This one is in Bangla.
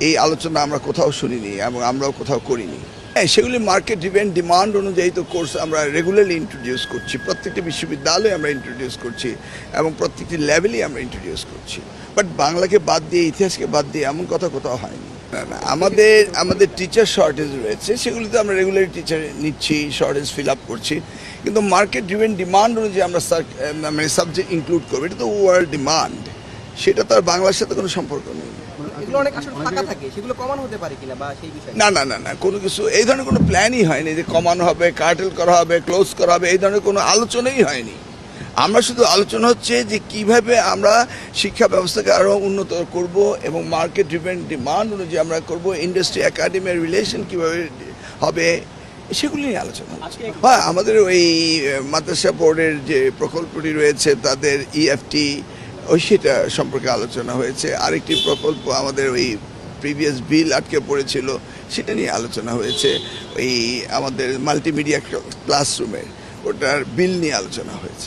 এই আলোচনা আমরা কোথাও শুনিনি এবং আমরাও কোথাও করিনি। হ্যাঁ, সেগুলি মার্কেট ড্রিভেন ডিমান্ড অনুযায়ী তো কোর্স আমরা রেগুলারলি ইন্ট্রোডিউস করছি, প্রত্যেকটি বিশ্ববিদ্যালয়ে আমরা ইন্ট্রোডিউস করছি এবং প্রত্যেকটি লেভেলেই আমরা ইন্ট্রোডিউস করছি। বাট বাংলাকে বাদ দিয়ে, ইতিহাসকে বাদ দিয়ে এমন কথা কোথাও হয়নি। না না, আমাদের টিচার শর্টেজ রয়েছে, সেগুলিতে আমরা রেগুলারলি টিচার নিচ্ছি, শর্টেজ ফিল আপ করছি। কিন্তু মার্কেট ড্রিভেন ডিমান্ড অনুযায়ী আমরা মানে সাবজেক্ট ইনক্লুড করবো, এটা তো ওয়ার্ল্ড ডিমান্ড, সেটা তো আর বাংলার সাথে কোনো সম্পর্ক নেই। না না না না, কোনো কিছু এই ধরনের কোনো প্ল্যানই হয়নি যে কমানো হবে, কার্টেল করা হবে, ক্লোজ করা হবে, এই ধরনের কোনো আলোচনাই হয়নি। আমরা শুধু আলোচনা হচ্ছে যে কিভাবে আমরা শিক্ষা ব্যবস্থাকে আরও উন্নত করব এবং মার্কেট ড্রিভেন ডিমান্ড অনুযায়ী আমরা করব, ইন্ডাস্ট্রি একাডেমির রিলেশন কীভাবে হবে, সেগুলি নিয়ে আলোচনা হচ্ছে। হ্যাঁ, আমাদের ওই মাদ্রাসা বোর্ডের যে প্রকল্পটি রয়েছে তাদের ইএফটি, সেটা সম্পর্কে আলোচনা হয়েছে। আরেকটি প্রকল্প আমাদের ওই প্রিভিয়াস বিল আটকে পড়েছিল, সেটা নিয়ে আলোচনা হয়েছে। ওই আমাদের মাল্টিমিডিয়া ক্লাসরুমের ওটার বিল নিয়ে আলোচনা হয়েছে।